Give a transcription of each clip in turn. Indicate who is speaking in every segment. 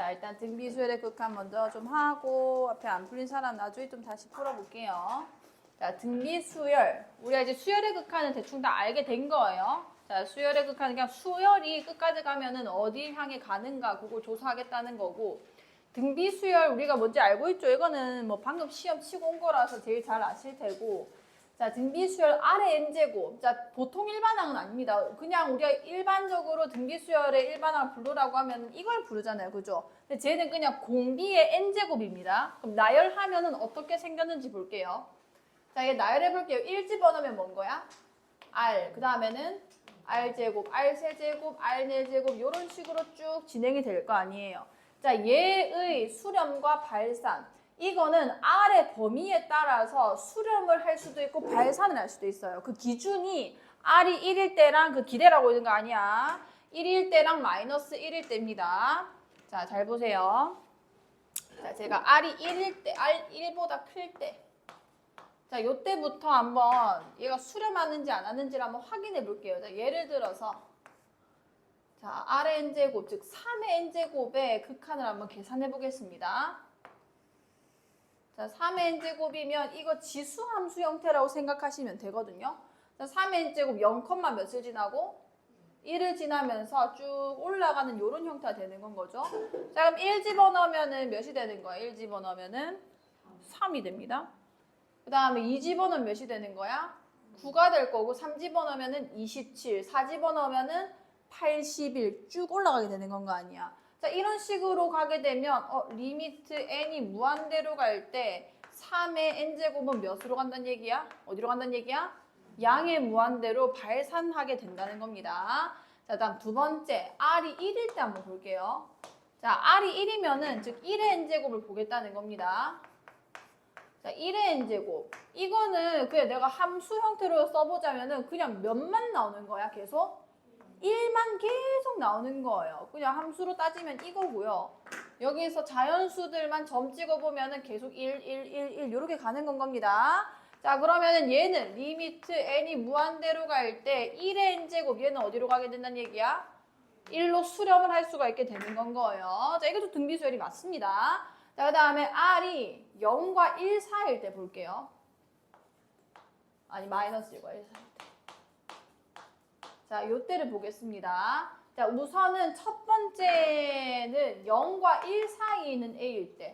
Speaker 1: 자, 일단 등비수열의 극한 먼저 좀 하고 앞에 안 풀린 사람 나중에 좀 다시 풀어볼게요. 자, 등비수열. 우리가 이제 수열의 극한은 대충 다 알게 된 거예요. 자, 수열의 극한은 그냥 수열이 끝까지 가면은 어디 향해 가는가 그걸 조사하겠다는 거고, 등비수열 우리가 뭔지 알고 있죠? 이거는 뭐 방금 시험 치고 온 거라서 제일 잘 아실 테고. 자, 등비수열 아래 n제곱. 자, 보통 일반항은 아닙니다. 그냥 우리가 일반적으로 등비수열의 일반항을 부르라고 하면 이걸 부르잖아요. 그죠? 근데 쟤는 그냥 공비의 n제곱입니다. 그럼 나열하면은 어떻게 생겼는지 볼게요. 자, 이게 나열해 볼게요. 1 집어넣으면 뭔 거야? r. 그 다음에는 r제곱, r세제곱, r네제곱 이런 식으로 쭉 진행이 될 거 아니에요. 자, 얘의 수렴과 발산. 이거는 R의 범위에 따라서 수렴을 할 수도 있고 발산을 할 수도 있어요. 그 기준이 R이 1일 때랑 그 기대라고 있는 거 아니야. 1일 때랑 마이너스 1일 때입니다. 자, 잘 보세요. 자, 제가 R이 1일 때, R 1보다 클 때. 자, 요때부터 한번 얘가 수렴하는지 안 하는지를 한번 확인해 볼게요. 자, 예를 들어서 자, R의 n제곱, 즉 3의 n제곱의 극한을 한번 계산해 보겠습니다. 자, 3의 n제곱이면 이거 지수함수 형태라고 생각하시면 되거든요. 자, 3의 n제곱 0, 몇을 지나고 1을 지나면서 쭉 올라가는 이런 형태가 되는 건 거죠. 자, 그럼 1 집어넣으면 몇이 되는 거야? 1 집어넣으면 3이 됩니다. 그 다음에 2 집어넣으면 몇이 되는 거야? 9가 될 거고, 3 집어넣으면 27, 4 집어넣으면 81 쭉 올라가게 되는 건 거 아니야. 자, 이런 식으로 가게 되면 리미트 n이 무한대로 갈 때 3의 n제곱은 몇으로 간다는 얘기야? 어디로 간다는 얘기야? 양의 무한대로 발산하게 된다는 겁니다. 자, 다음 두 번째, r이 1일 때 한번 볼게요. 자, r이 1이면은 즉 1의 n제곱을 보겠다는 겁니다. 자, 1의 n제곱. 이거는 그냥 내가 함수 형태로 써보자면은 그냥 몇만 나오는 거야, 계속? 1만 계속 나오는 거예요. 그냥 함수로 따지면 이거고요. 여기서 자연수들만 점 찍어보면은 계속 1, 1, 1, 1 이렇게 가는 건 겁니다. 자, 그러면은 얘는 리미트 n이 무한대로 갈 때 1의 n제곱 얘는 어디로 가게 된다는 얘기야? 1로 수렴을 할 수가 있게 되는 건 거예요. 자, 이것도 등비수열이 맞습니다. 자, 그 다음에 r이 0과 1 사이일 때 볼게요. 아니, 마이너스 1과 1 사이일 때. 자, 요때를 보겠습니다. 자, 우선은 첫 번째는 0과 1 사이에 있는 a일 때.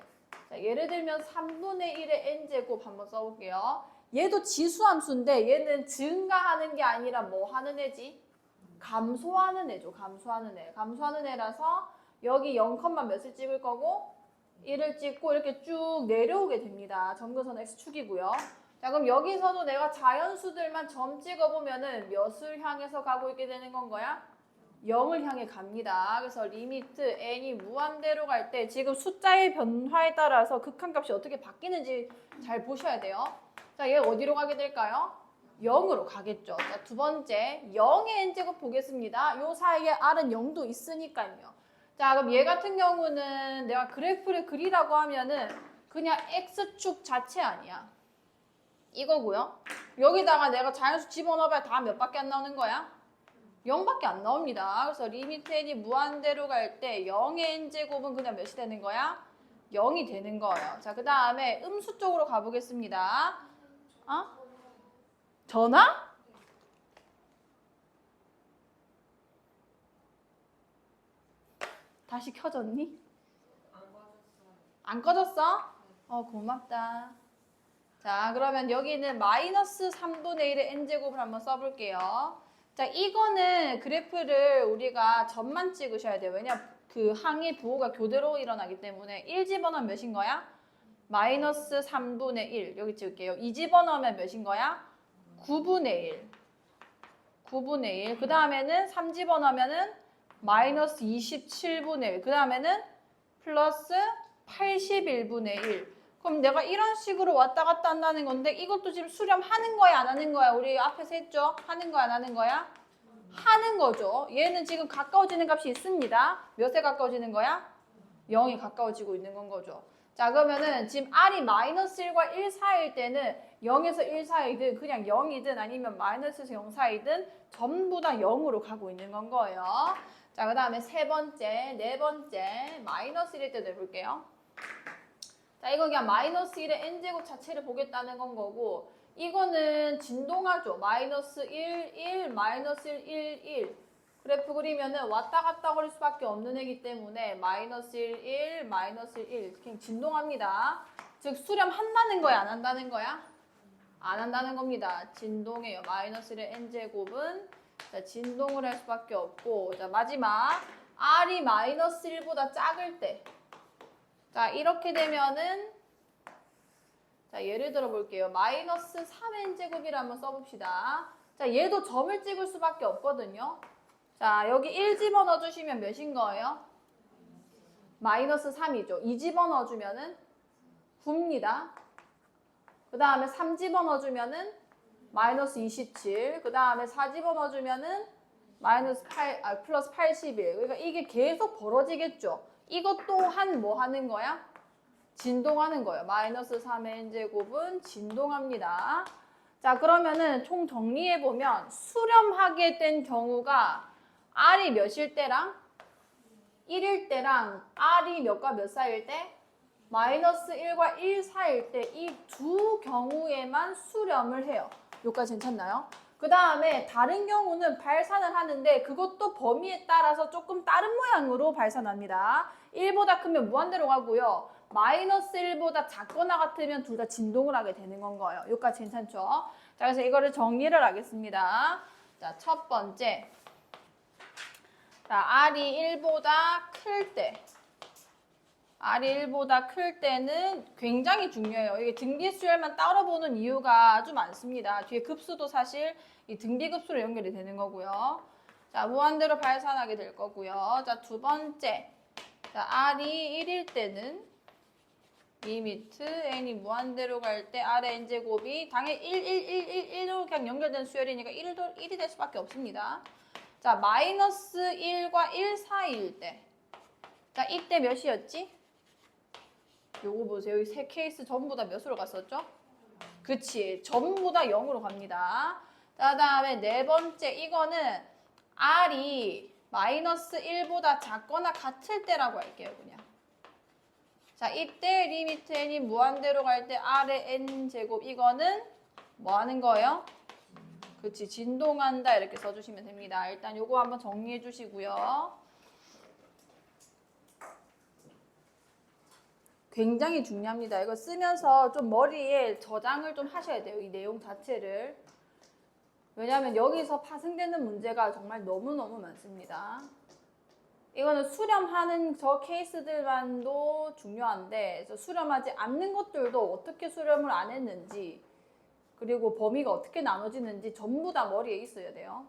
Speaker 1: 자, 예를 들면 3분의 1의 n제곱 한번 써볼게요. 얘도 지수함수인데 얘는 증가하는 게 아니라 뭐 하는 애지? 감소하는 애죠. 감소하는 애. 감소하는 애라서 여기 0, 몇을 찍을 거고 1을 찍고 이렇게 쭉 내려오게 됩니다. 점근선 x축이고요. 자, 그럼 여기서도 내가 자연수들만 점 찍어보면은 몇을 향해서 가고 있게 되는 건 거야? 0을 향해 갑니다. 그래서 리미트 n이 무한대로 갈 때 지금 숫자의 변화에 따라서 극한값이 어떻게 바뀌는지 잘 보셔야 돼요. 자, 얘 어디로 가게 될까요? 0으로 가겠죠. 자, 두 번째, 0의 n제곱 보겠습니다. 요 사이에 r은 0도 있으니까요. 자, 그럼 얘 같은 경우는 내가 그래프를 그리라고 하면은 그냥 x축 자체 아니야. 이거고요. 여기다가 내가 자연수 집어넣어봐야 다 몇 밖에 안 나오는 거야? 0밖에 안 나옵니다. 그래서 리미트 n이 무한대로 갈 때 0의 n제곱은 그냥 몇이 되는 거야? 0이 되는 거예요. 자, 그 다음에 음수 쪽으로 가보겠습니다. 전화? 다시 켜졌니? 안 꺼졌어? 고맙다. 자, 그러면 여기는 마이너스 3분의 1의 n제곱을 한번 써볼게요. 자, 이거는 그래프를 우리가 점만 찍으셔야 돼요. 왜냐, 그 항의 부호가 교대로 일어나기 때문에 1 집어넣으면 몇인 거야? 마이너스 3분의 1. 여기 찍을게요. 2 집어넣으면 몇인 거야? 9분의 1. 9분의 1. 그 다음에는 3 집어넣으면은 마이너스 27분의 1. 그 다음에는 플러스 81분의 1. 그럼 내가 이런 식으로 왔다 갔다 한다는 건데 이것도 지금 수렴하는 거야 안 하는 거야? 우리 앞에서 했죠? 하는 거야 안 하는 거야? 하는 거죠. 얘는 지금 가까워지는 값이 있습니다. 몇에 가까워지는 거야? 0이 가까워지고 있는 건 거죠. 자, 그러면은 지금 r이 마이너스 1과 1 사이일 때는 0에서 1 사이든 그냥 0이든 아니면 마이너스에서 0 사이든 전부 다 0으로 가고 있는 건 거예요. 자, 그 다음에 세 번째, 네 번째, 마이너스 1일 때도 해볼게요. 자, 이거 그냥 마이너스 1의 n제곱 자체를 보겠다는 건 거고, 이거는 진동하죠. 마이너스 1, 1, 마이너스 1, 1, 1. 그래프 그리면은 왔다 갔다 거릴 수밖에 없는 애기 때문에 마이너스 1, 1, 마이너스 1, 1. 그냥 진동합니다. 즉, 수렴한다는 거야, 안 한다는 거야? 안 한다는 겁니다. 진동해요. 마이너스 1의 n제곱은 자, 진동을 할 수밖에 없고, 자, 마지막 r이 마이너스 1보다 작을 때, 자, 이렇게 되면은, 자, 예를 들어 볼게요. 마이너스 3n제곱이라 한번 써봅시다. 자, 얘도 점을 찍을 수밖에 없거든요. 자, 여기 1 집어넣어 주시면 몇인 거예요? 마이너스 3이죠. 2 집어넣어 주면은 9입니다. 그 다음에 3 집어넣어 주면은 마이너스 27. 그 다음에 4 집어넣어 주면은 마이너스 8, 플러스 81. 그러니까 이게 계속 벌어지겠죠. 이것 또한 뭐 하는 거야? 진동하는 거예요. 마이너스 3의 n제곱은 진동합니다. 자, 그러면은 총 정리해보면 수렴하게 된 경우가 r이 몇일 때랑 1일 때랑 r이 몇과 몇 사이일 때? 마이너스 1과 1 사이일 때 이 두 경우에만 수렴을 해요. 여기까지 괜찮나요? 그 다음에 다른 경우는 발산을 하는데 그것도 범위에 따라서 조금 다른 모양으로 발산합니다. 1보다 크면 무한대로 가고요. 마이너스 1보다 작거나 같으면 둘 다 진동을 하게 되는 건 거예요. 여기까지 괜찮죠? 자, 그래서 이거를 정리를 하겠습니다. 자, 첫 번째. 자, r이 1보다 클 때. r이 1보다 클 때는 굉장히 중요해요. 이게 등비수열만 따로 보는 이유가 아주 많습니다. 뒤에 급수도 사실 이 등비급수로 연결이 되는 거고요. 자, 무한대로 발산하게 될 거고요. 자, 두 번째. 자, r이 1일 때는 리미트 n이 무한대로 갈 때 r의 n제곱이 당연히 1로 그냥 연결된 수열이니까 1이 될 수밖에 없습니다. 자, 마이너스 1과 1 사이일 때. 자, 이때 몇이었지? 요거 보세요. 이 세 케이스 전부 다 몇으로 갔었죠? 그치. 전부 다 0으로 갑니다. 자, 다음에 네 번째. 이거는 r이 마이너스 1보다 작거나 같을 때라고 할게요. 그냥. 자, 이때 리미트 n이 무한대로 갈 때 r의 n제곱. 이거는 뭐 하는 거예요? 그치. 진동한다. 이렇게 써주시면 됩니다. 일단 요거 한번 정리해 주시고요. 굉장히 중요합니다. 이거 쓰면서 좀 머리에 저장을 좀 하셔야 돼요. 이 내용 자체를. 왜냐하면 여기서 파생되는 문제가 정말 너무너무 많습니다. 이거는 수렴하는 저 케이스들만도 중요한데 수렴하지 않는 것들도 어떻게 수렴을 안 했는지 그리고 범위가 어떻게 나눠지는지 전부 다 머리에 있어야 돼요.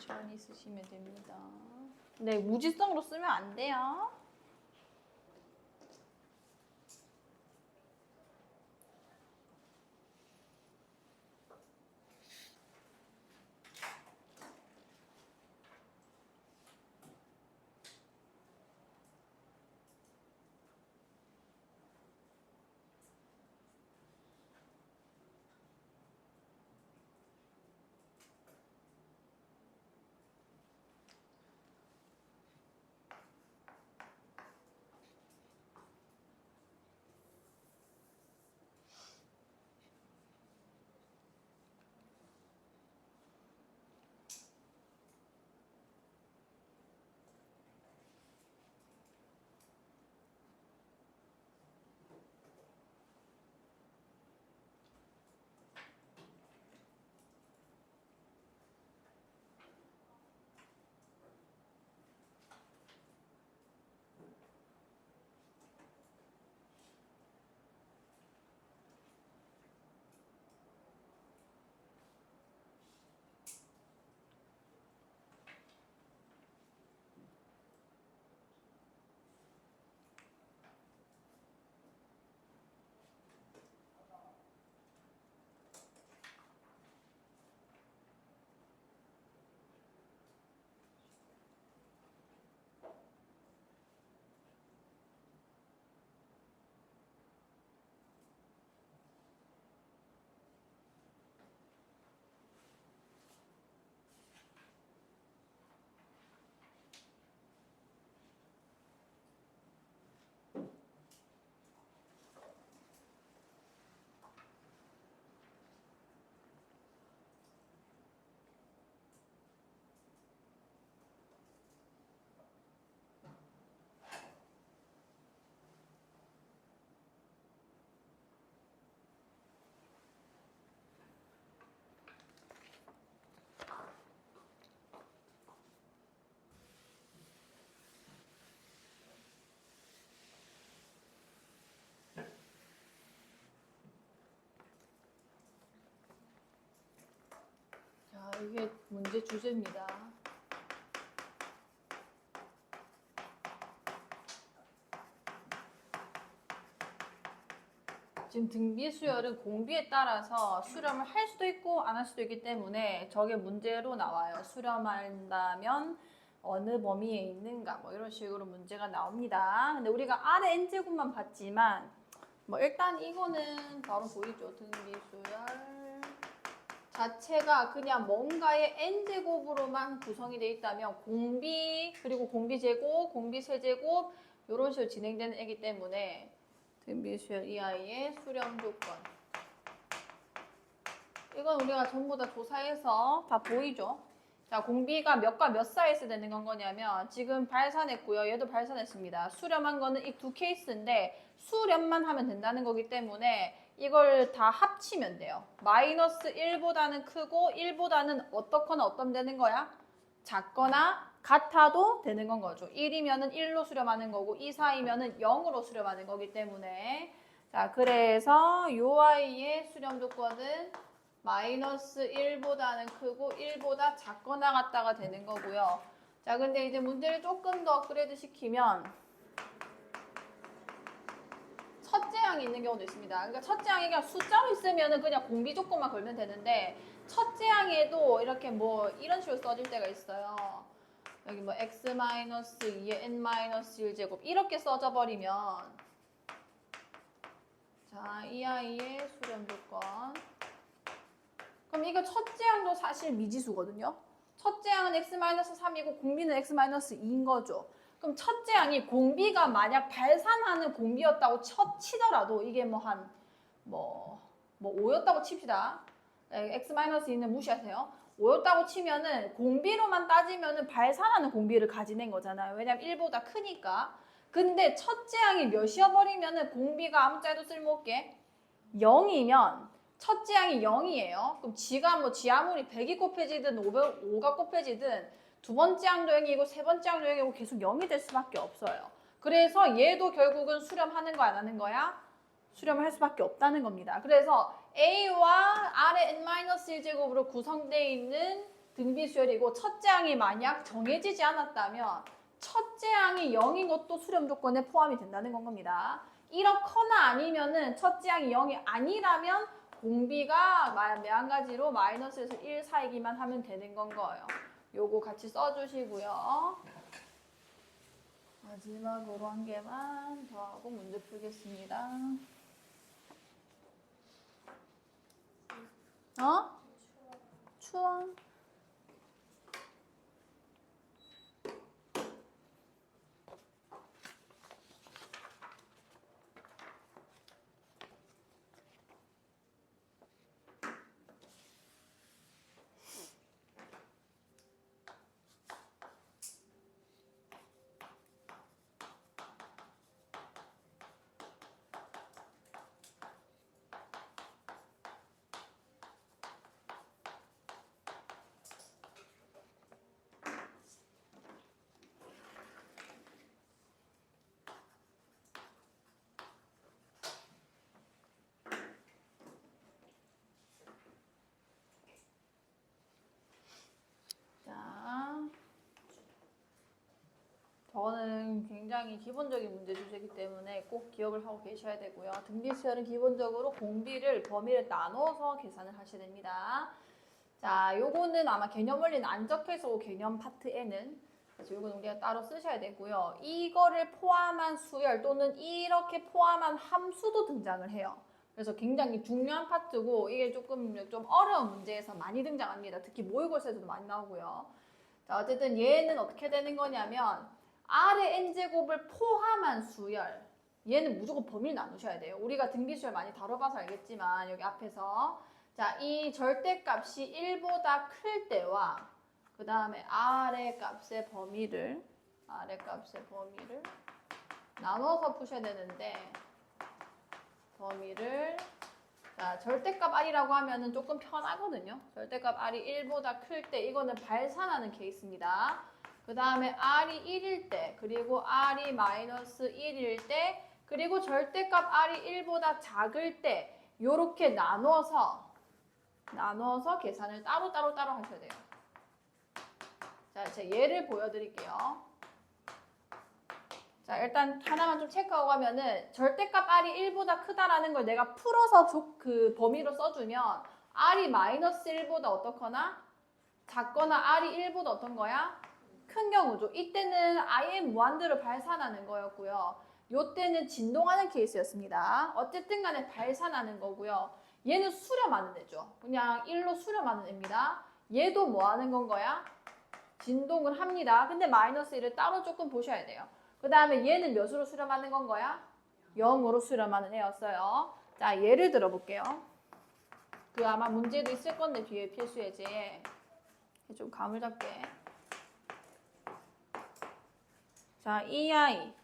Speaker 1: 천천히 쓰시면 됩니다. 네, 무지성으로 쓰면 안 돼요. 자, 이게 문제 주제입니다. 지금 등비 수열은 공비에 따라서 수렴을 할 수도 있고 안 할 수도 있기 때문에 저게 문제로 나와요. 수렴한다면 어느 범위에 있는가 뭐 이런 식으로 문제가 나옵니다. 근데 우리가 아래 n제곱만 봤지만 뭐 일단 이거는 바로 보이죠. 등비 수열 자체가 그냥 뭔가의 n제곱으로만 구성이 되어 있다면 공비 그리고 공비 제곱, 공비 세제곱 이런 식으로 진행되는 애기 때문에 등비수열 이 아이의 수렴 조건 이건 우리가 전부 다 조사해서 다 보이죠. 자, 공비가 몇과 몇 사이에 있어야 되는 건 거냐면 지금 발산했고요. 얘도 발산했습니다. 수렴한 거는 이 두 케이스인데 수렴만 하면 된다는 거기 때문에 이걸 다 합치면 돼요. 마이너스 1보다는 크고 1보다는 어떻거나 어떤 되는 거야? 작거나 같아도 되는 건 거죠. 1이면은 1로 수렴하는 거고 2, 4이면은 0으로 수렴하는 거기 때문에 자, 그래서 요 아이의 수렴 조건은 마이너스 1보다는 크고 1보다 작거나 같다가 되는 거고요. 자, 근데 이제 문제를 조금 더 업그레이드 시키면 첫째 항이 있는 경우도 있습니다. 그러니까 첫째 항이 그냥 숫자로 있으면은 그냥 공비 조건만 걸면 되는데 첫째 항에도 이렇게 뭐 이런 식으로 써질 때가 있어요. 여기 뭐 x-2의 n-1제곱 이렇게 써져 버리면 자, 이 아이의 수렴 조건 그럼 이거 첫째 항도 사실 미지수거든요. 첫째 항은 x-3이고 공비는 x-2인 거죠. 그럼 첫째 항이 공비가 만약 발산하는 공비였다고 치더라도 이게 뭐 한 뭐 5였다고 칩시다. x-2는 무시하세요. 5였다고 치면은 공비로만 따지면은 발산하는 공비를 가지는 거잖아요. 왜냐면 1보다 크니까. 근데 첫째 항이 몇이어버리면은 공비가 아무자 해도 쓸모없게 0이면 첫째 항이 0이에요. 그럼 지 아무리 100이 곱해지든 5가 곱해지든 두 번째 항도 0이고 세 번째 항도 0이고 계속 0이 될 수밖에 없어요. 그래서 얘도 결국은 수렴하는 거 안 하는 거야? 수렴을 할 수밖에 없다는 겁니다. 그래서 A와 R의 n-1제곱으로 구성되어 있는 등비 수열이고 첫째 항이 만약 정해지지 않았다면 첫째 항이 0인 것도 수렴 조건에 포함이 된다는 건 겁니다. 이렇거나 아니면은 첫째 항이 0이 아니라면 공비가 매한가지로 마이너스에서 1 사이기만 하면 되는 건 거예요. 요거 같이 써주시고요. 마지막으로 한 개만 더 하고 문제 풀겠습니다. 추워. 저는 굉장히 기본적인 문제 주제이기 때문에 꼭 기억을 하고 계셔야 되고요. 등비 수열은 기본적으로 공비를 범위를 나눠서 계산을 하셔야 됩니다. 자, 요거는 아마 개념 원리는 안 적혀있어 개념 파트에는. 그래서 요거는 우리가 따로 쓰셔야 되고요. 이거를 포함한 수열 또는 이렇게 포함한 함수도 등장을 해요. 그래서 굉장히 중요한 파트고 이게 좀 어려운 문제에서 많이 등장합니다. 특히 모의고사에서도 많이 나오고요. 자, 어쨌든 얘는 어떻게 되는 거냐면 R의 n제곱을 포함한 수열, 얘는 무조건 범위를 나누셔야 돼요. 우리가 등비수열 많이 다뤄봐서 알겠지만 여기 앞에서 자, 이 절대값이 1보다 클 때와 그 다음에 R의 값의 범위를 나눠서 푸셔야 되는데 범위를 자, 절대값 R이라고 하면은 조금 편하거든요. 절대값 R이 1보다 클 때 이거는 발산하는 케이스입니다. 그 다음에 R이 1일 때, 그리고 R이 마이너스 1일 때, 그리고 절대값 R이 1보다 작을 때 요렇게 나눠서 계산을 따로 하셔야 돼요. 자, 제가 예를 보여드릴게요. 자, 일단 하나만 좀 체크하고 가면은 절대값 R이 1보다 크다라는 걸 내가 풀어서 그 범위로 써주면 R이 마이너스 1보다 어떻거나 작거나 R이 1보다 어떤 거야? 큰 경우죠. 이때는 아예 무한대로 발산하는 거였고요. 요때는 진동하는 케이스였습니다. 어쨌든 간에 발산하는 거고요. 얘는 수렴하는 애죠. 그냥 1로 수렴하는 애입니다. 얘도 뭐 하는 건 거야? 진동을 합니다. 근데 마이너스 1을 따로 조금 보셔야 돼요. 그 다음에 얘는 몇으로 수렴하는 건 거야? 0으로 수렴하는 애였어요. 자, 예를 들어볼게요. 그 아마 문제도 있을 건데 뒤에 필수 예제에 좀 감을 잡게. 자, 이 아이.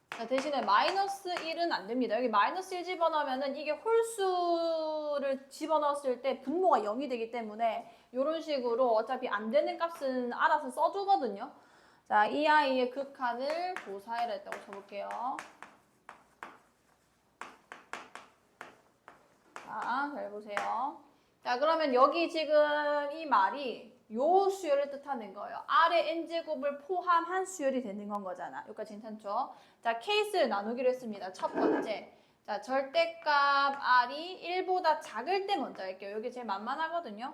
Speaker 1: 자, 대신에 마이너스 1은 안 됩니다. 여기 마이너스 1 집어넣으면은 이게 홀수를 집어넣었을 때 분모가 0이 되기 때문에 이런 식으로 어차피 안 되는 값은 알아서 써주거든요. 자, 이 아이의 극한을 고사해라 했다고 쳐볼게요. 자, 잘 보세요. 자, 그러면 여기 지금 이 말이 요 수열을 뜻하는 거예요. R의 n제곱을 포함한 수열이 되는 건 거잖아. 여기까지 괜찮죠? 자, 케이스를 나누기로 했습니다. 첫 번째. 자, 절대값 R이 1보다 작을 때 먼저 할게요. 여기 제일 만만하거든요.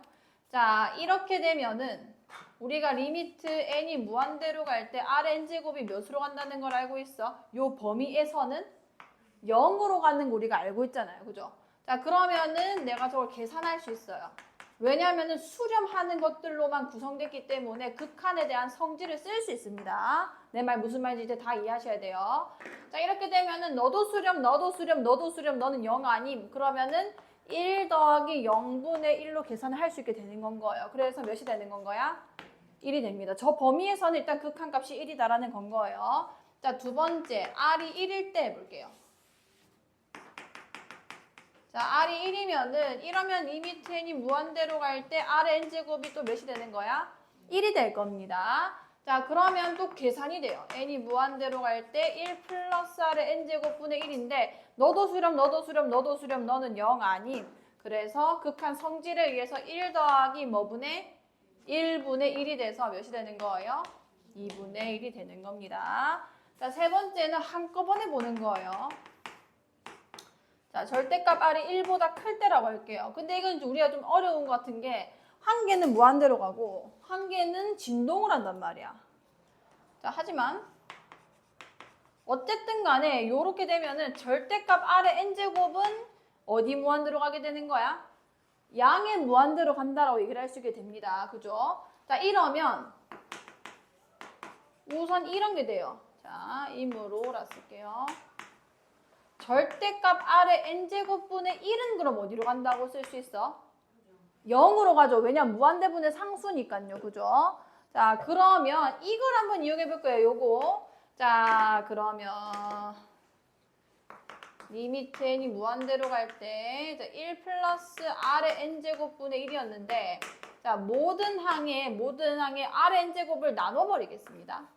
Speaker 1: 자, 이렇게 되면은 우리가 리미트 n이 무한대로 갈 때 R의 n제곱이 몇으로 간다는 걸 알고 있어? 요 범위에서는 0으로 가는 거 우리가 알고 있잖아요. 그죠? 자, 그러면은 내가 저걸 계산할 수 있어요. 왜냐하면 수렴하는 것들로만 구성됐기 때문에 극한에 대한 성질을 쓸 수 있습니다. 내 말 무슨 말인지 이제 다 이해하셔야 돼요. 자, 이렇게 되면은 너도 수렴, 너는 0 아님. 그러면은 1 더하기 0분의 1로 계산을 할 수 있게 되는 건 거예요. 그래서 몇이 되는 건 거야? 1이 됩니다. 저 범위에서는 일단 극한값이 1이다라는 건 거예요. 자, 두 번째, R이 1일 때 해볼게요. 자, R이 1이면은 이러면 리미트 n이 무한대로 갈 때 R의 n제곱이 또 몇이 되는 거야? 1이 될 겁니다. 자, 그러면 또 계산이 돼요. n이 무한대로 갈 때 1 플러스 R의 n제곱분의 1인데 너도 수렴, 너는 0 아님. 그래서 극한 성질에 의해서 1 더하기 뭐분의 1분의 1이 돼서 몇이 되는 거예요? 2분의 1이 되는 겁니다. 자, 세 번째는 한꺼번에 보는 거예요. 자, 절대값 R이 1보다 클 때라고 할게요. 근데 이건 우리가 좀 어려운 것 같은 게 한 개는 무한대로 가고 한 개는 진동을 한단 말이야. 자, 하지만 어쨌든 간에 이렇게 되면은 절대값 R의 n제곱은 어디 무한대로 가게 되는 거야? 양의 무한대로 간다라고 얘기를 할 수 있게 됩니다. 그죠? 자, 이러면 우선 이런 게 돼요. 자, 임으로라 쓸게요. 절대값 R의 n제곱분의 1은 그럼 어디로 간다고 쓸 수 있어? 0으로 가죠. 왜냐면 무한대분의 상수니까요. 그죠? 자, 그러면 이걸 한번 이용해 볼 거예요. 요거. 자, 그러면 리미트 n이 무한대로 갈 때 1 플러스 R의 n제곱분의 1이었는데 자, 모든 항에 R의 n제곱을 나눠버리겠습니다.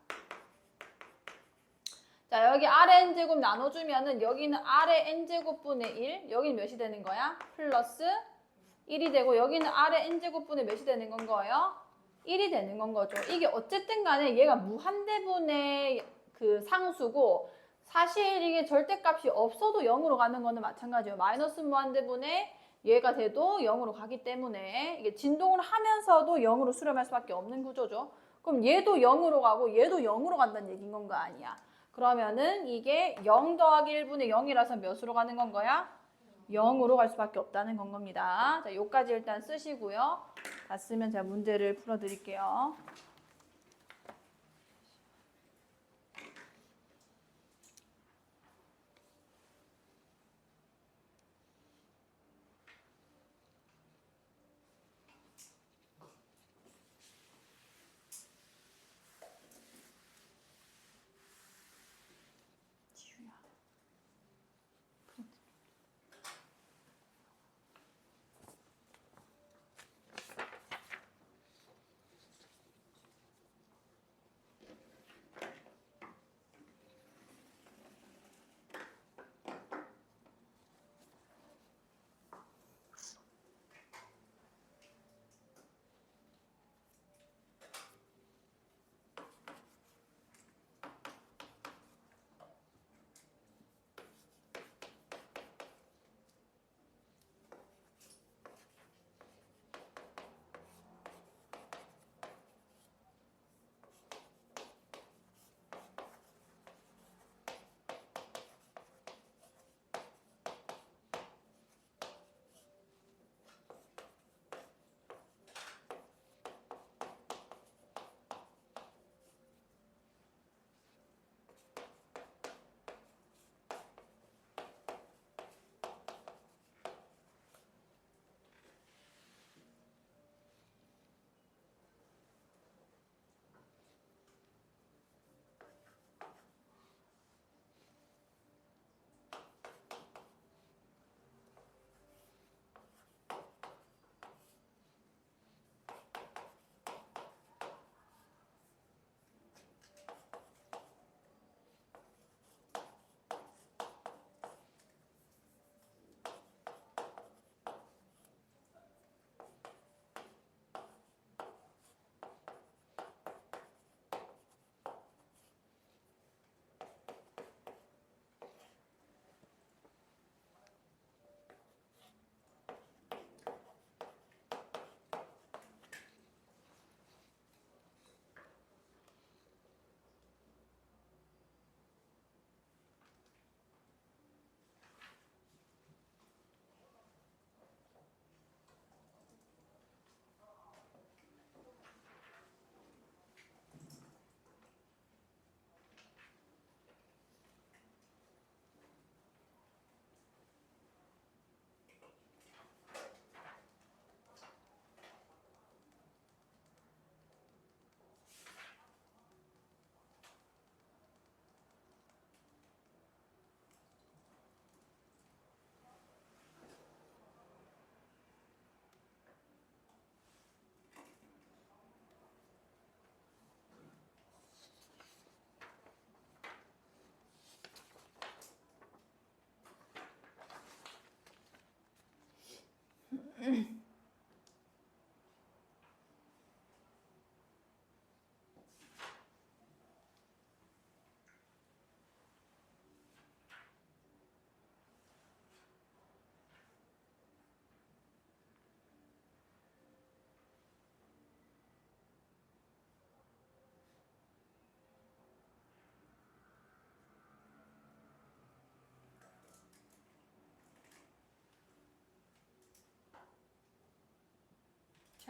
Speaker 1: 자, 여기 R의 n제곱 나눠주면은 여기는 R의 n제곱분의 1, 여기는 몇이 되는 거야? 플러스 1이 되고 여기는 R의 n제곱분의 몇이 되는 건 거예요? 1이 되는 건 거죠. 이게 어쨌든 간에 얘가 무한대분의 그 상수고 사실 이게 절대값이 없어도 0으로 가는 거는 마찬가지예요. 마이너스 무한대분의 얘가 돼도 0으로 가기 때문에 이게 진동을 하면서도 0으로 수렴할 수밖에 없는 구조죠. 그럼 얘도 0으로 가고 얘도 0으로 간다는 얘기인 건 거 아니야. 그러면은 이게 0 더하기 1분의 0이라서 몇으로 가는 건 거야? 0으로 갈 수밖에 없다는 건 겁니다. 자, 요까지 일단 쓰시고요. 다 쓰면 제가 문제를 풀어드릴게요.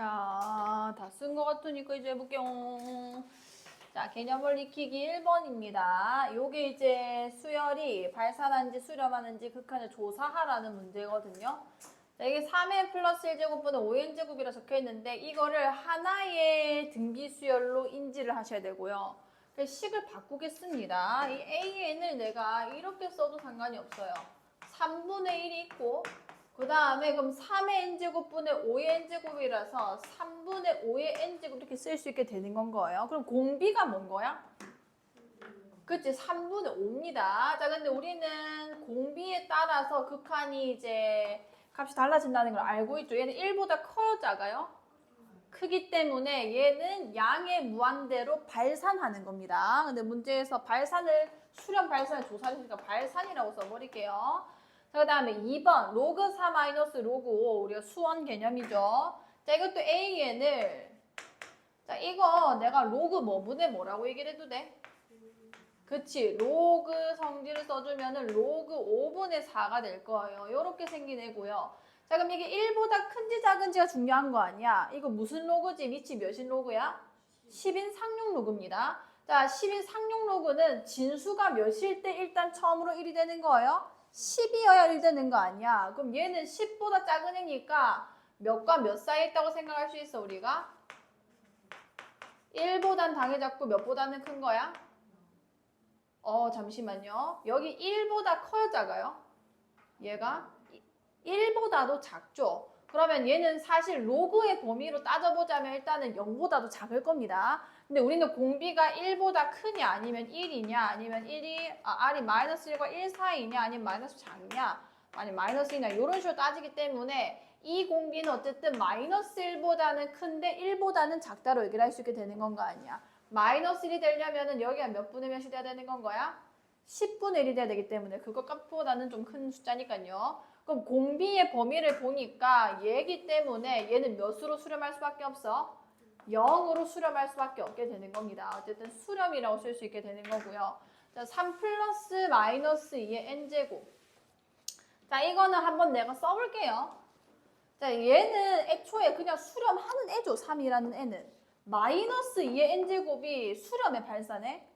Speaker 1: 자, 다 쓴 것 같으니까 이제 해볼게요. 자, 개념을 익히기 1번입니다. 요게 이제 수열이 발산하는지 수렴하는지 극한을 조사하라는 문제거든요. 자, 이게 3n 플러스 1제곱분의 5n제곱이라 적혀 있는데 이거를 하나의 등비 수열로 인지를 하셔야 되고요. 그래서 식을 바꾸겠습니다. 이 an을 내가 이렇게 써도 상관이 없어요. 3분의 1이 있고 그 다음에 그럼 3의 n제곱분의 5의 n제곱이라서 3분의 5의 n제곱 이렇게 쓸 수 있게 되는 건 거예요. 그럼 공비가 뭔 거야? 그치, 3분의 5입니다. 자, 근데 우리는 공비에 따라서 극한이 이제 값이 달라진다는 걸 알고 있죠. 얘는 1보다 커요, 작아요? 크기 때문에 얘는 양의 무한대로 발산하는 겁니다. 근데 문제에서 수렴 발산을 조사를 했으니까 발산이라고 써버릴게요. 자, 그 다음에 2번 로그 4 마이너스 로그 5 우리가 수원 개념이죠. 자, 이것도 AN을 자, 이거 내가 로그 뭐분의 뭐라고 얘기를 해도 돼? 그치, 로그 성질을 써주면은 로그 5분의 4가 될 거예요. 이렇게 생긴 애고요. 자, 그럼 이게 1보다 큰지 작은지가 중요한 거 아니야? 이거 무슨 로그지? 위치 몇인 로그야? 10인 상용 로그입니다. 자, 10인 상용 로그는 진수가 몇일 때 일단 처음으로 1이 되는 거예요? 10이어야 1 되는 거 아니야? 그럼 얘는 10보다 작은 애니까 몇과 몇 사이에 있다고 생각할 수 있어, 우리가? 1보단 당연히 작고 몇보다는 큰 거야? 잠시만요. 여기 1보다 커요, 작아요? 얘가 1보다도 작죠? 그러면 얘는 사실 로그의 범위로 따져보자면 일단은 0보다도 작을 겁니다. 근데 우리는 공비가 1보다 크냐 아니면 1이냐 아니면 R이 마이너스 1과 1 사이냐 아니면 마이너스 작냐 아니면 마이너스 2냐 이런 식으로 따지기 때문에 이 공비는 어쨌든 마이너스 1보다는 큰데 1보다는 작다로 얘기를 할 수 있게 되는 건 거 아니야. 마이너스 1이 되려면은 여기가 몇 분의 몇이 돼야 되는 건 거야? 10분의 1이 돼야 되기 때문에 그거 값보다는 좀 큰 숫자니까요. 그럼 공비의 범위를 보니까 얘기 때문에 얘는 몇으로 수렴할 수밖에 없어? 0으로 수렴할 수밖에 없게 되는 겁니다. 어쨌든 수렴이라고 쓸 수 있게 되는 거고요. 자, 3 플러스 마이너스 2의 n제곱. 자, 이거는 한번 내가 써볼게요. 자, 얘는 애초에 그냥 수렴하는 애죠. 3이라는 애는. 마이너스 2의 n제곱이 수렴의 발산해.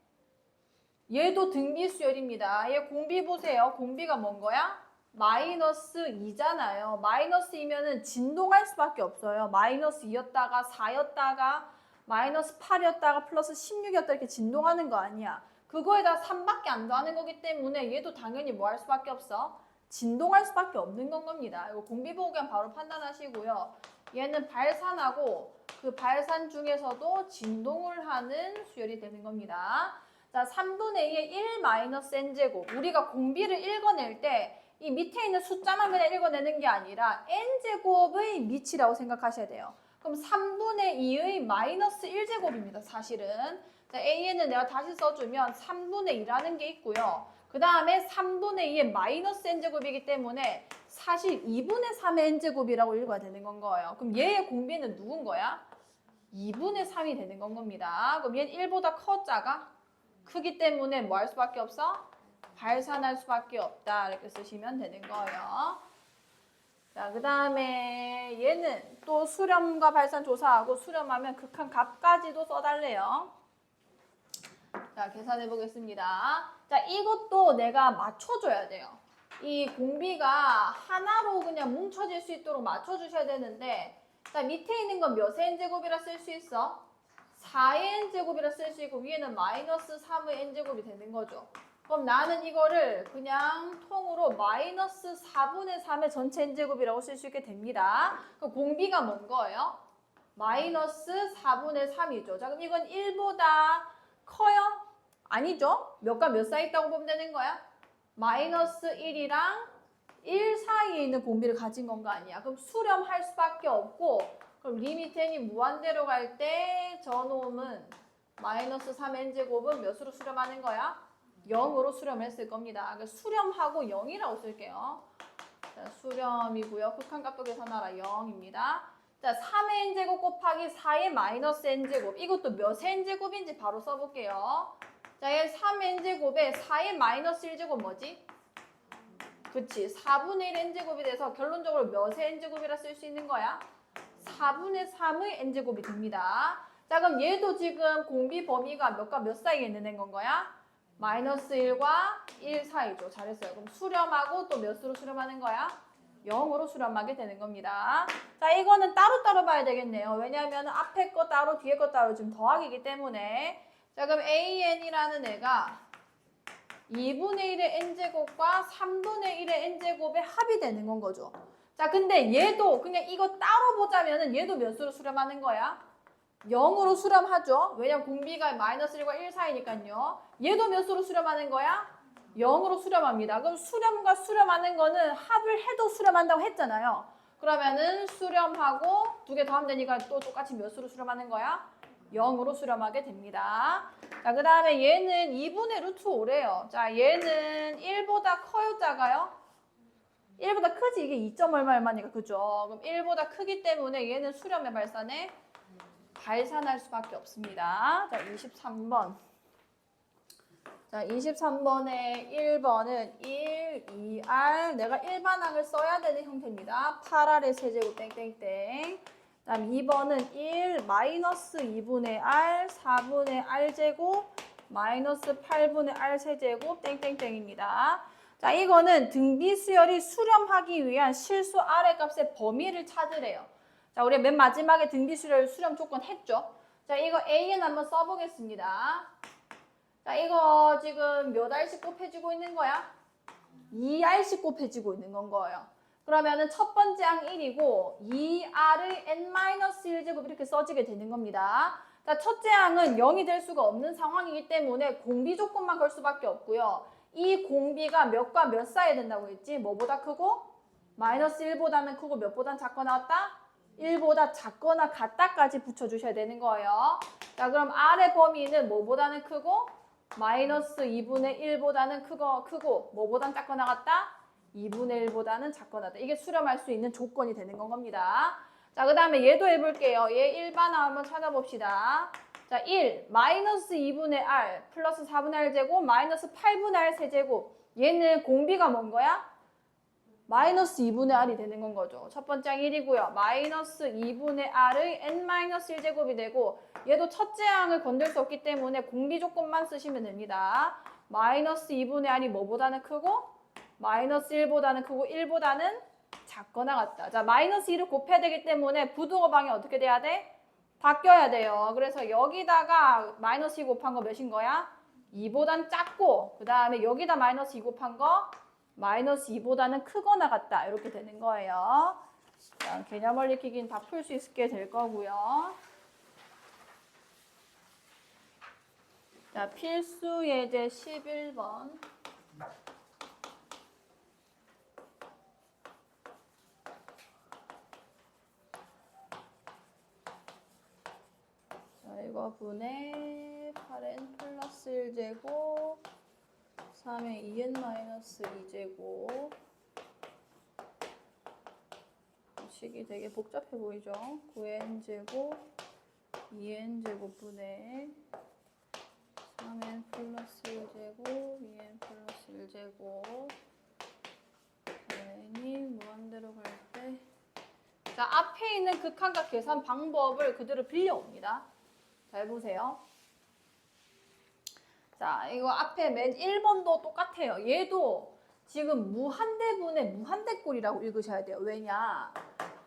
Speaker 1: 얘도 등비수열입니다. 얘 공비 보세요. 공비가 뭔 거야? 마이너스 2잖아요. 마이너스 2면은 진동할 수밖에 없어요. 마이너스 2였다가 4였다가 마이너스 8이었다가 플러스 16이었다 이렇게 진동하는 거 아니야. 그거에다 3밖에 안 더하는 거기 때문에 얘도 당연히 뭐 할 수밖에 없어? 진동할 수밖에 없는 건 겁니다. 이거 공비 보고 그냥 바로 판단하시고요. 얘는 발산하고 그 발산 중에서도 진동을 하는 수열이 되는 겁니다. 자, 3분의 2의 1 마이너스 n제곱. 우리가 공비를 읽어낼 때 이 밑에 있는 숫자만 그냥 읽어내는 게 아니라 n제곱의 밑이라고 생각하셔야 돼요. 그럼 3분의 2의 마이너스 1제곱입니다. 사실은. 자, an을 내가 다시 써주면 3분의 2라는 게 있고요. 그 다음에 3분의 2의 마이너스 n제곱이기 때문에 사실 2분의 3의 n제곱이라고 읽어야 되는 건 거예요. 그럼 얘의 공비는 누군 거야? 2분의 3이 되는 건 겁니다. 그럼 얘는 1보다 커, 작아? 크기 때문에 뭐 할 수밖에 없어? 발산할 수밖에 없다. 이렇게 쓰시면 되는 거예요. 자, 그 다음에 얘는 또 수렴과 발산 조사하고 수렴하면 극한 값까지도 써달래요. 자, 계산해 보겠습니다. 자, 이것도 내가 맞춰줘야 돼요. 이 공비가 하나로 그냥 뭉쳐질 수 있도록 맞춰주셔야 되는데 자, 밑에 있는 건 몇의 n제곱이라 쓸 수 있어? 4의 n제곱이라 쓸 수 있고 위에는 마이너스 3의 n제곱이 되는 거죠. 그럼 나는 이거를 그냥 통으로 마이너스 4분의 3의 전체 n제곱이라고 쓸 수 있게 됩니다. 그럼 공비가 뭔 거예요? 마이너스 4분의 3이죠. 자, 그럼 이건 1보다 커요? 아니죠. 몇과 몇 사이 있다고 보면 되는 거야? 마이너스 1이랑 1 사이에 있는 공비를 가진 건가 아니야. 그럼 수렴할 수밖에 없고 그럼 리미트 n이 무한대로 갈 때 저놈은 마이너스 3n제곱은 몇으로 수렴하는 거야? 0으로 수렴했을 겁니다. 그러니까 수렴하고 0이라고 쓸게요. 자, 수렴이고요. 극한값도 계산하라 0입니다. 자, 3의 n제곱 곱하기 4의 마이너스 n제곱. 이것도 몇의 n제곱인지 바로 써볼게요. 자, 얘 3의 n제곱에 4의 마이너스 1제곱 뭐지? 그치. 4분의 1 n제곱이 돼서 결론적으로 몇의 n제곱이라 쓸 수 있는 거야? 4분의 3의 n제곱이 됩니다. 자, 그럼 얘도 지금 공비 범위가 몇과 몇 사이에 있는 건 거야? 마이너스 1과 1 사이죠. 잘했어요. 그럼 수렴하고 또 몇으로 수렴하는 거야? 0으로 수렴하게 되는 겁니다. 자, 이거는 따로따로 봐야 되겠네요. 왜냐하면 앞에 거 따로 뒤에 거 따로 지금 더하기이기 때문에. 자, 그럼 AN이라는 애가 2분의 1의 n제곱과 3분의 1의 n제곱의 합이 되는 건 거죠. 자, 근데 얘도 그냥 이거 따로 보자면은 얘도 몇으로 수렴하는 거야? 0으로 수렴하죠. 왜냐면 공비가 마이너스 1과 1 사이니까요. 얘도 몇으로 수렴하는 거야? 0으로 수렴합니다. 그럼 수렴과 수렴하는 거는 합을 해도 수렴한다고 했잖아요. 그러면은 수렴하고 두 개 더하면 되니까 또 똑같이 몇으로 수렴하는 거야? 0으로 수렴하게 됩니다. 자, 그 다음에 얘는 2분의 루트 5래요. 자, 얘는 1보다 커요, 작아요? 1보다 크지. 이게 2점 얼마니까, 그죠? 그럼 1보다 크기 때문에 얘는 수렴의 발산에 발산할 수밖에 없습니다. 자, 23번. 자, 23번에 1번은 1, 2R. 내가 일반항을 써야 되는 형태입니다. 8R의 세제곱 땡땡땡. 그 다음 2번은 1, 마이너스 2분의 R, 4분의 R제곱, 마이너스 8분의 R 세제곱 땡땡땡입니다. 자, 이거는 등비수열이 수렴하기 위한 실수 R의 값의 범위를 찾으래요. 자, 우리 맨 마지막에 등비수열 수렴 조건 했죠? 자, 이거 AN 한번 써보겠습니다. 자, 이거 지금 몇 R씩 곱해지고 있는 거야? 2R씩 곱해지고 있는 건 거예요. 그러면은 첫 번째 항 1이고 2R의 n-1제곱 이렇게 써지게 되는 겁니다. 자, 첫째 항은 0이 될 수가 없는 상황이기 때문에 공비 조건만 걸 수밖에 없고요. 이 공비가 몇과 몇 사이에 된다고 했지? 뭐보다 크고? 마이너스 1보다는 크고 몇보단 작거나 같다? 1보다 작거나 같다까지 붙여주셔야 되는 거예요. 자, 그럼 R의 범위는 뭐보다는 크고? 마이너스 2분의 1보다는 크고 뭐보단 작거나 같다? 2분의 1보다는 작거나 같다. 이게 수렴할 수 있는 조건이 되는 건 겁니다. 자, 그 다음에 얘도 해볼게요. 얘 일반화 한번 찾아봅시다. 자, 1, 마이너스 2분의 R 플러스 4분의 R 제곱 마이너스 8분의 R 세제곱. 얘는 공비가 뭔 거야? 마이너스 2분의 R이 되는 건 거죠. 첫 번째 항 1이고요. 마이너스 2분의 R의 n-1제곱이 되고 얘도 첫째 항을 건들 수 없기 때문에 공비 조건만 쓰시면 됩니다. 마이너스 2분의 R이 뭐보다는 크고? 마이너스 1보다는 크고 1보다는 작거나 같다. 자, 마이너스 2를 곱해야 되기 때문에 부등호 방이 어떻게 돼야 돼? 바뀌어야 돼요. 그래서 여기다가 마이너스 2 곱한 거 몇인 거야? 2보단 작고 그 다음에 여기다 마이너스 2 곱한 거 마이너스 2보다는 크거나 같다. 이렇게 되는 거예요. 자, 개념을 익히긴 다 풀 수 있게 될 거고요. 자, 필수 예제 11번. 자, 이거 분의 8n 플러스 1제곱 3의 2n 마이너스 2제곱. 식이 되게 복잡해 보이죠? 9n제곱 2n제곱 분의 3n 플러스 1제곱 2n 플러스 1제곱. n이 무한대로 갈 때. 자, 앞에 있는 극한각 계산 방법을 그대로 빌려옵니다. 잘 보세요. 자, 이거 앞에 맨 1번도 똑같아요. 얘도 지금 무한대분의 무한대꼴이라고 읽으셔야 돼요. 왜냐?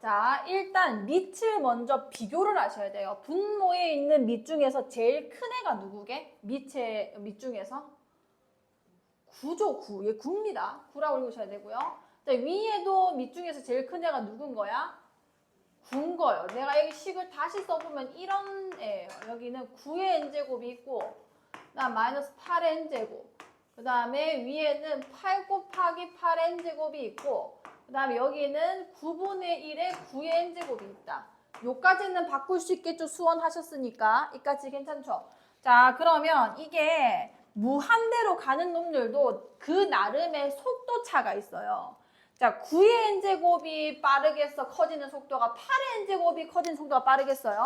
Speaker 1: 자, 일단 밑을 먼저 비교를 하셔야 돼요. 분모에 있는 밑 중에서 제일 큰 애가 누구게? 밑 중에서? 9죠, 9. 얘 9입니다. 9라고 읽으셔야 되고요. 자, 위에도 밑 중에서 제일 큰 애가 누군 거야? 9인 거예요. 내가 여기 식을 다시 써보면 이런 애예요. 여기는 9의 n제곱이 있고 그다음 마이너스 8의 n제곱. 그 다음에 위에는 8 곱하기 8의 n제곱이 있고 그 다음에 여기는 9분의 1의 9의 n제곱이 있다. 요까지는 바꿀 수 있겠죠. 수원하셨으니까. 이까지 괜찮죠? 자, 그러면 이게 무한대로 가는 놈들도 그 나름의 속도 차가 있어요. 자, 9의 n제곱이 빠르겠어? 커지는 속도가 8의 n제곱이 커지는 속도가 빠르겠어요?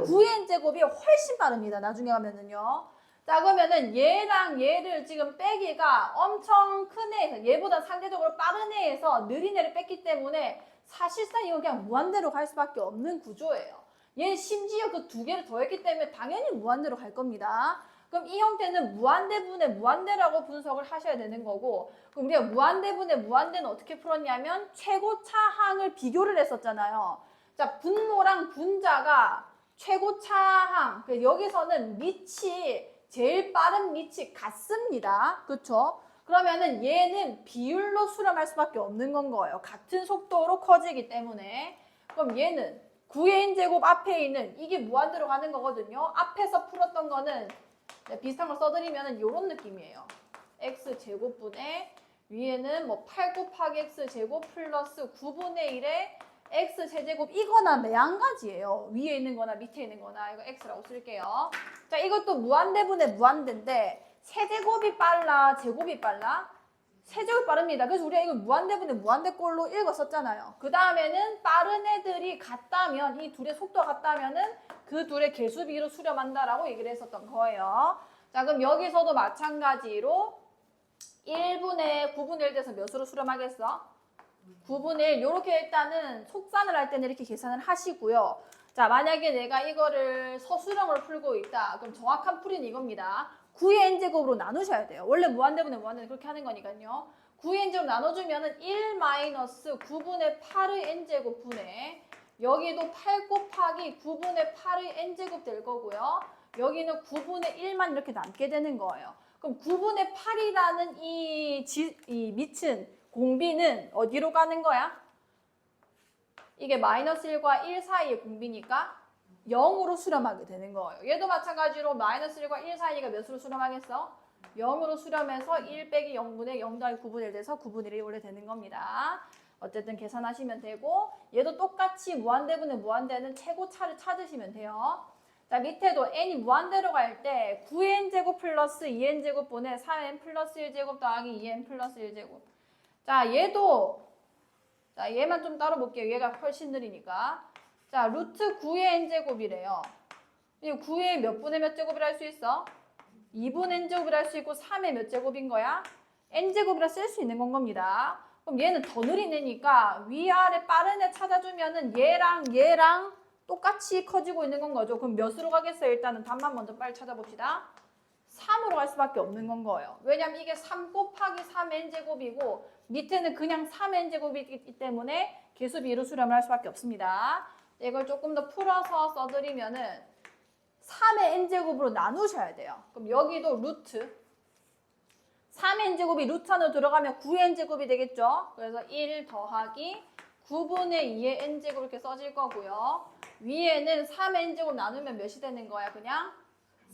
Speaker 1: 9의 n제곱이 훨씬 빠릅니다. 나중에 가면은요. 자, 그러면은 얘랑 얘를 지금 빼기가 엄청 큰 애에서, 얘보다 상대적으로 빠른 애에서 느린 애를 뺐기 때문에 사실상 이건 그냥 무한대로 갈 수밖에 없는 구조예요. 얘는 심지어 그 두 개를 더했기 때문에 당연히 무한대로 갈 겁니다. 그럼 이 형태는 무한대분의 무한대라고 분석을 하셔야 되는 거고, 그럼 우리가 무한대분의 무한대는 어떻게 풀었냐면 최고차항을 비교를 했었잖아요. 자, 분모랑 분자가 최고차항, 여기서는 밑이 제일 빠른 밑이 같습니다. 그렇죠? 그러면은 얘는 비율로 수렴할 수밖에 없는 건 거예요. 같은 속도로 커지기 때문에. 그럼 얘는 9의 n제곱 앞에 있는 이게 무한대로 가는 거거든요. 앞에서 풀었던 거는 비슷한 걸 써드리면 이런 느낌이에요. x제곱분의 위에는 뭐 8 곱하기 x제곱 플러스 9분의 1의 x세제곱, 이거나 매한가지예요. 위에 있는 거나 밑에 있는 거나. 이거 x라고 쓸게요. 자, 이것도 무한대분의 무한대인데 세제곱이 빨라, 제곱이 빨라? 세제곱이 빠릅니다. 그래서 우리가 이거 무한대분의 무한대꼴로 읽었었잖아요. 그 다음에는 빠른 애들이 같다면, 이 둘의 속도가 같다면은 그 둘의 개수비로 수렴한다라고 얘기를 했었던 거예요. 자, 그럼 여기서도 마찬가지로 1분의 9분의 1 돼서 몇으로 수렴하겠어? 9분의 1. 이렇게 일단은 속산을 할 때는 이렇게 계산을 하시고요. 자, 만약에 내가 이거를 서술형으로 풀고 있다. 그럼 정확한 풀이는 이겁니다. 9의 n제곱으로 나누셔야 돼요. 원래 무한대분의 무한대는 그렇게 하는 거니까요. 9의 n제곱 나눠주면은 1 마이너스 9분의 8의 n제곱 분의, 여기도 8 곱하기 9분의 8의 n제곱 될 거고요. 여기는 9분의 1만 이렇게 남게 되는 거예요. 그럼 9분의 8이라는 이 밑은 공비는 어디로 가는 거야? 이게 마이너스 1과 1 사이의 공비니까 0으로 수렴하게 되는 거예요. 얘도 마찬가지로 마이너스 1과 1 사이가 몇으로 수렴하겠어? 0으로 수렴해서 1 빼기 0분의 0 더하기 9분의 1 돼서 9분의 1이 원래 되는 겁니다. 어쨌든 계산하시면 되고, 얘도 똑같이 무한대분의 무한대는 최고차를 찾으시면 돼요. 자, 밑에도 n이 무한대로 갈 때 9n제곱 플러스 2n제곱 분의 4n 플러스 1제곱 더하기 2n 플러스 1제곱. 자, 자, 얘만 좀 따로 볼게요. 얘가 훨씬 느리니까. 자, 루트 9의 n제곱이래요. 이 9의 몇 분의 몇 제곱이라 할 수 있어? 2분의 n제곱이라 할 수 있고 3의 몇 제곱인 거야? n제곱이라 쓸 수 있는 건 겁니다. 그럼 얘는 더 느린 애니까 위아래 빠른 애 찾아주면은 얘랑 똑같이 커지고 있는 건 거죠. 그럼 몇으로 가겠어요? 일단은 답만 먼저 빨리 찾아봅시다. 3으로 갈 수밖에 없는 건 거예요. 왜냐면 이게 3 곱하기 3n제곱이고 밑에는 그냥 3n제곱이기 때문에 개수비로 수렴을 할 수밖에 없습니다. 이걸 조금 더 풀어서 써드리면은 3의 n제곱으로 나누셔야 돼요. 그럼 여기도 루트 3의 n제곱이 루트 안으로 들어가면 9의 n제곱이 되겠죠. 그래서 1 더하기 9분의 2의 n제곱 이렇게 써질 거고요. 위에는 3의 n제곱 나누면 몇이 되는 거야? 그냥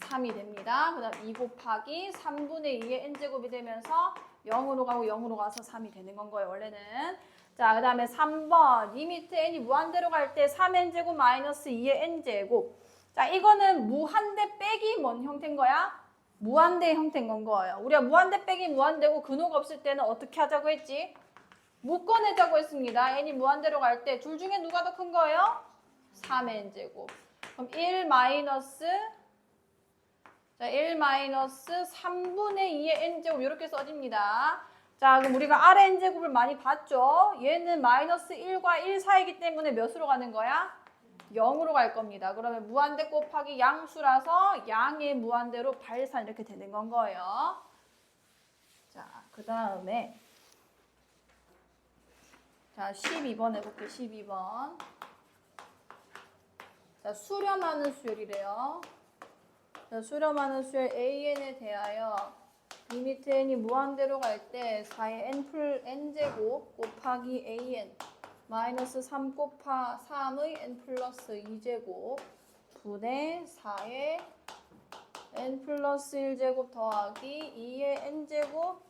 Speaker 1: 3이 됩니다. 그 다음 2 곱하기 3분의 2의 n제곱이 되면서 0으로 가고 0으로 가서 3이 되는 건 거예요, 원래는. 자, 그 다음에 3번. 리미트 n이 무한대로 갈 때 3n제곱 마이너스 2의 n제곱. 자, 이거는 무한대 빼기 뭔 형태인 거야? 무한대 형태인 건 거예요. 우리가 무한대 빼기 무한대고 근호가 없을 때는 어떻게 하자고 했지? 묶어내자고 했습니다. n이 무한대로 갈 때 둘 중에 누가 더 큰 거예요? 3n제곱. 그럼 1 마이너스 3분의 2의 n제곱 이렇게 써집니다. 자, 그럼 우리가 아래 n제곱을 많이 봤죠? 얘는 마이너스 1과 1 사이이기 때문에 몇으로 가는 거야? 0으로 갈 겁니다. 그러면 무한대 곱하기 양수라서 양의 무한대로 발산 이렇게 되는 건 거예요. 자, 그 다음에 자, 12번 해볼게요. 12번. 자, 수렴하는 수열이래요. 자, 수렴하는 수열 AN에 대하여 리미트 n이 무한대로 갈 때 4의 n제곱 곱하기 AN 마이너스 3 곱하 3의 n 플러스 2제곱 분의 4의 n 플러스 1제곱 더하기 2의 n제곱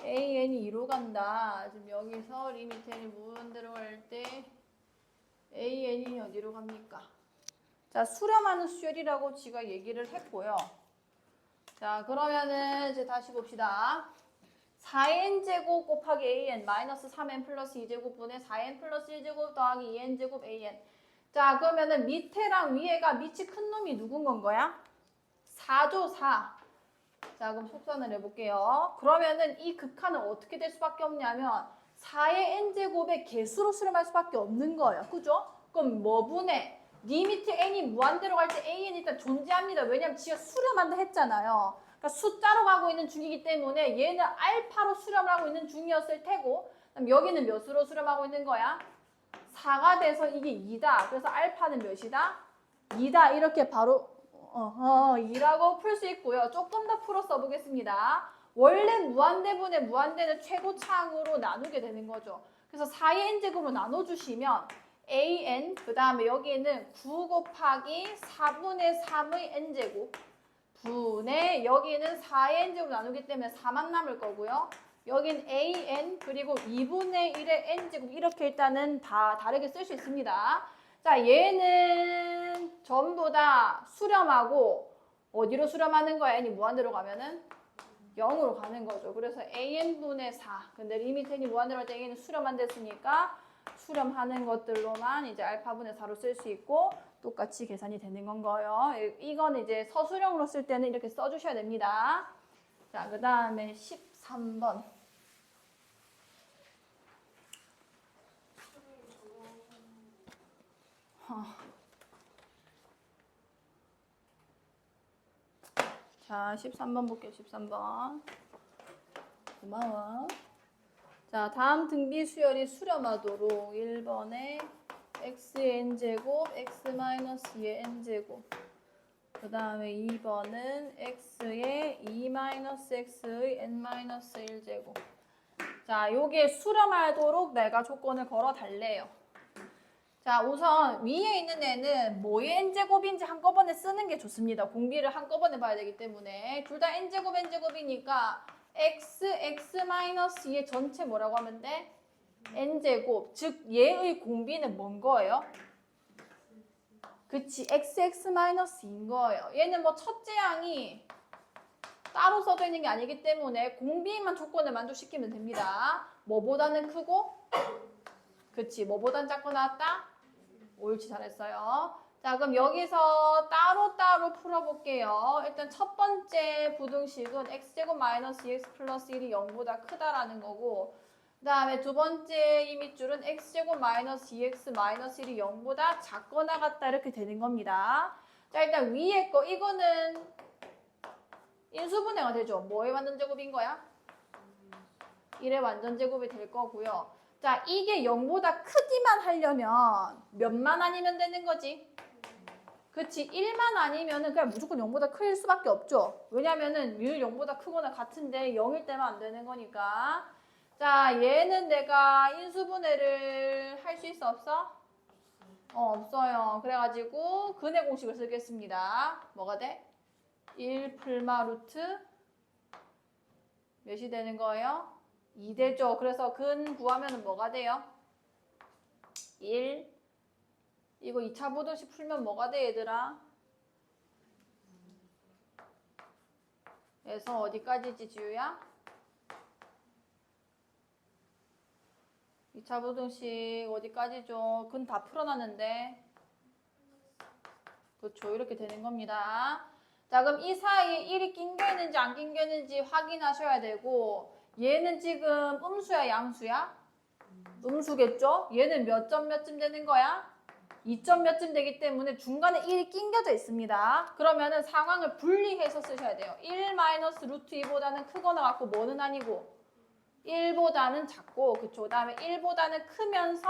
Speaker 1: AN이 2로 간다. 지금 여기서 리미트 n이 무한대로 갈 때 AN이 어디로 갑니까? 자, 수렴하는 수열이라고 지가 얘기를 했고요. 자, 그러면은 이제 다시 봅시다. 4n제곱 곱하기 an 마이너스 3n 플러스 2제곱 분의 4n 플러스 1제곱 더하기 2n제곱 an. 자, 그러면은 밑에랑 위에가 밑이 큰 놈이 누군 건 거야? 4죠, 4. 자, 그럼 속산을 해볼게요. 그러면은 이 극한은 어떻게 될 수밖에 없냐면 4의 n제곱의 개수로 수렴할 수밖에 없는 거예요. 그죠? 그럼 뭐분의 리미트 n이 무한대로 갈 때 an이 일단 존재합니다. 왜냐면 지가 수렴한다 했잖아요. 그러니까 숫자로 가고 있는 중이기 때문에 얘는 알파로 수렴을 하고 있는 중이었을 테고 그럼 여기는 몇으로 수렴하고 있는 거야? 4가 돼서 이게 2다. 그래서 알파는 몇이다? 2다. 이렇게 바로 2라고 풀 수 있고요. 조금 더 풀어 써보겠습니다. 원래 무한대분의 무한대는 최고차항으로 나누게 되는 거죠. 그래서 4의 n제곱으로 나눠주시면 an, 그 다음에 여기는 9 곱하기 4분의 3의 n제곱 분의 여기는 4의 n제곱 나누기 때문에 4만 남을 거고요. 여긴 an 그리고 2분의 1의 n제곱 이렇게 일단은 다 다르게 쓸 수 있습니다. 자, 얘는 전부 다 수렴하고 어디로 수렴하는 거야? n이 무한대로 가면은 0으로 가는 거죠. 그래서 an분의 4. 근데 리미트 n이 무한대로 할 때 an은 수렴 안 됐으니까 수렴하는 것들로만 이제 알파분의 4로 쓸 수 있고 똑같이 계산이 되는 건 거예요. 이건 이제 서술형으로 쓸 때는 이렇게 써주셔야 됩니다. 자, 그 다음에 13번. 자, 13번 볼게요. 13번. 고마워. 자, 다음 등비 수열이 수렴하도록 1번에 xn제곱, x-2의 n제곱. 그 다음에 2번은 x의 2-x의 n-1제곱. 자, 요게 수렴하도록 내가 조건을 걸어 달래요. 자, 우선 위에 있는 애는 뭐의 n제곱인지 한꺼번에 쓰는 게 좋습니다. 공비를 한꺼번에 봐야 되기 때문에. 둘 다 n제곱, n제곱이니까 x, x-2의 전체 뭐라고 하면 돼? n제곱. 즉, 얘의 공비는 뭔 거예요? 그치, x-인 거예요. 얘는 뭐 첫째 항이 따로 써져 있는 게 아니기 때문에 공비만 조건을 만족시키면 됩니다. 뭐보다는 크고? 그치, 뭐보단 작고 나왔다? 옳지, 잘했어요. 자, 그럼 여기서 따로따로 풀어볼게요. 일단 첫 번째 부등식은 x제곱 마이너스 2x 플러스 1이 0보다 크다라는 거고 그 다음에 두 번째 이 밑줄은 x제곱 마이너스 2x 마이너스 1이 0보다 작거나 같다 이렇게 되는 겁니다. 자, 일단 위에 거 이거는 인수분해가 되죠. 뭐의 완전제곱인 거야? 1의 완전제곱이 될 거고요. 자, 이게 0보다 크기만 하려면 몇만 아니면 되는 거지? 그치, 1만 아니면은 그냥 무조건 0보다 클 수밖에 없죠. 왜냐면은 뮤 0보다 크거나 같은데 0일 때만 안 되는 거니까. 자, 얘는 내가 인수분해를 할 수 있어, 없어? 없어요. 그래가지고 근의 공식을 쓰겠습니다. 뭐가 돼? 1 풀마 루트 몇이 되는 거예요? 2 되죠. 그래서 근 구하면 뭐가 돼요? 1. 이거 2차 부등식 풀면 뭐가 돼, 얘들아? 그래서 어디까지지, 지우야? 2차 부등식 어디까지죠? 근 다 풀어놨는데. 그렇죠. 이렇게 되는 겁니다. 자, 그럼 이 사이에 1이 낑겨 있는지 안 낑겨 있는지 확인하셔야 되고 얘는 지금 음수야, 양수야? 음수겠죠? 얘는 몇 점 몇쯤 되는 거야? 2점 몇쯤 되기 때문에 중간에 1이 낑겨져 있습니다. 그러면은 상황을 분리해서 쓰셔야 돼요. 1 마이너스 루트 2보다는 크거나 같고 뭐는 아니고 1보다는 작고 그쵸? 그 다음에 1보다는 크면서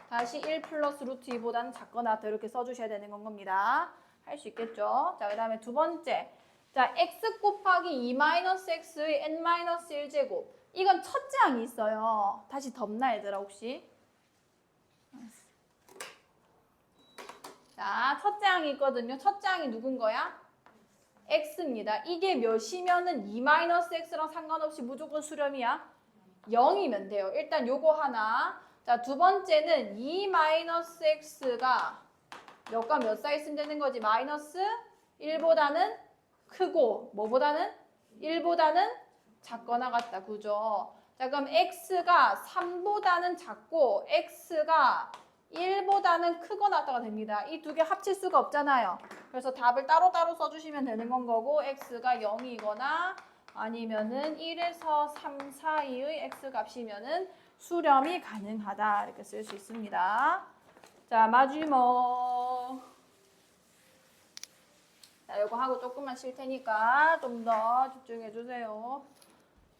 Speaker 1: 다시 1 플러스 루트 2보다는 작거나 같다 이렇게 써주셔야 되는 건 겁니다. 할 수 있겠죠? 자, 그 다음에 두 번째. 자, x 곱하기 2-x의 n-1제곱. 이건 첫째 항이 있어요. 다시 덮나 얘들아 혹시? 자, 첫째 항이 있거든요. 첫째 항이 누군 거야? x입니다. 이게 몇이면은 2-x랑 상관없이 무조건 수렴이야? 0이면 돼요. 일단 요거 하나. 자, 두 번째는 2-x가 몇과 몇 사이 있으면 되는 거지? 마이너스 1보다는 크고 뭐보다는? 1보다는 작거나 같다. 그죠? 자, 그럼 x가 3보다는 작고 x가 1보다는 크거나 같다가 됩니다. 이 두 개 합칠 수가 없잖아요. 그래서 답을 따로따로 써주시면 되는 건 거고 x가 0이거나 아니면은 1에서 3 사이의 x 값이면은 수렴이 가능하다 이렇게 쓸 수 있습니다. 자, 마지막. 자, 이거 하고 조금만 쉴 테니까 좀 더 집중해 주세요.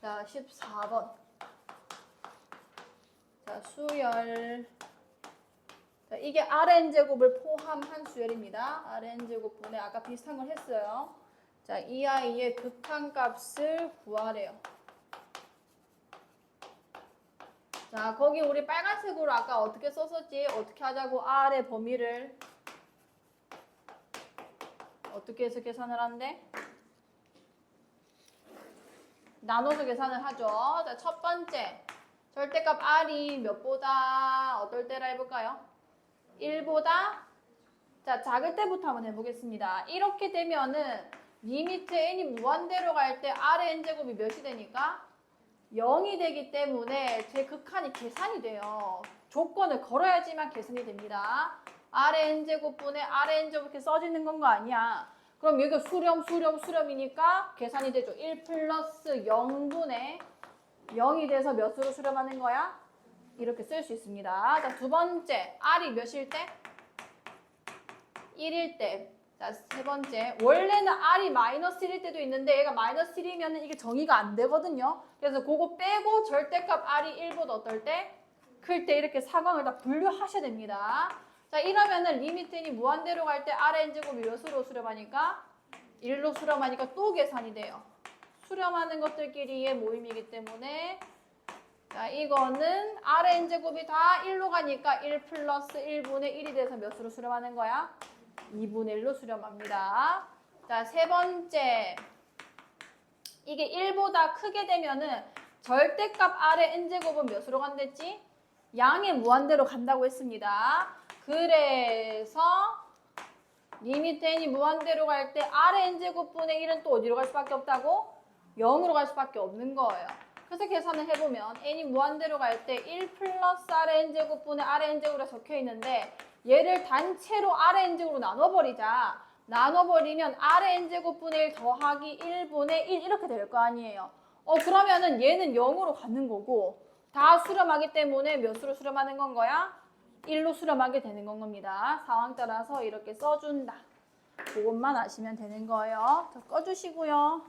Speaker 1: 자, 14번. 자, 수열. 자, 이게 Rn제곱을 포함한 수열입니다. Rn제곱분의 아까 비슷한 걸 했어요. 자, 이 아이의 극한값을 구하래요. 자, 거기 우리 빨간색으로 아까 어떻게 썼었지? 어떻게 하자고 R의 범위를 어떻게 해서 계산을 한대? 나눠서 계산을 하죠. 자, 첫 번째 절대값 R이 몇보다 어떨 때라 해볼까요? 1보다 자, 작을 때부터 한번 해보겠습니다. 이렇게 되면은 리미트 n이 무한대로 갈 때 R의 n제곱이 몇이 되니까 0이 되기 때문에 제 극한이 계산이 돼요. 조건을 걸어야지만 계산이 됩니다. R의 n제곱분의 R의 n제곱 이렇게 써지는 건 거 아니야. 그럼 여기가 수렴이니까 계산이 되죠. 1 플러스 0분의 0이 돼서 몇으로 수렴하는 거야? 이렇게 쓸 수 있습니다. 자, 두 번째, R이 몇일 때? 1일 때. 자, 세 번째, 원래는 R이 마이너스 1일 때도 있는데 얘가 마이너스 1이면 이게 정의가 안 되거든요. 그래서 그거 빼고 절대값 R이 1보다 어떨 때? 클 때 이렇게 상황을 다 분류하셔야 됩니다. 자, 이러면은 리미트 n이 무한대로 갈 때 R의 n제곱이 몇으로 수렴하니까? 1로 수렴하니까 또 계산이 돼요. 수렴하는 것들끼리의 모임이기 때문에 자, 이거는 R의 n제곱이 다 1로 가니까 1 플러스 1분의 1이 돼서 몇으로 수렴하는 거야? 2분의 1로 수렴합니다. 자, 세 번째. 이게 1보다 크게 되면은 절대값 R의 n제곱은 몇으로 간댔지? 양의 무한대로 간다고 했습니다. 그래서 리미트 n이 무한대로 갈 때 R의 n제곱분의 1은 또 어디로 갈 수밖에 없다고? 0으로 갈 수밖에 없는 거예요. 그래서 계산을 해보면 n이 무한대로 갈 때 1 플러스 R의 n제곱분의 R의 n제곱으로 적혀 있는데 얘를 단체로 R의 n제곱으로 나눠버리자. 나눠버리면 R의 n제곱분의 1 더하기 1분의 1 이렇게 될 거 아니에요. 그러면은 얘는 0으로 가는 거고 다 수렴하기 때문에 몇으로 수렴하는 건 거야? 1로 수렴하게 되는 건 겁니다. 상황 따라서 이렇게 써준다. 그것만 아시면 되는 거예요. 자, 꺼주시고요.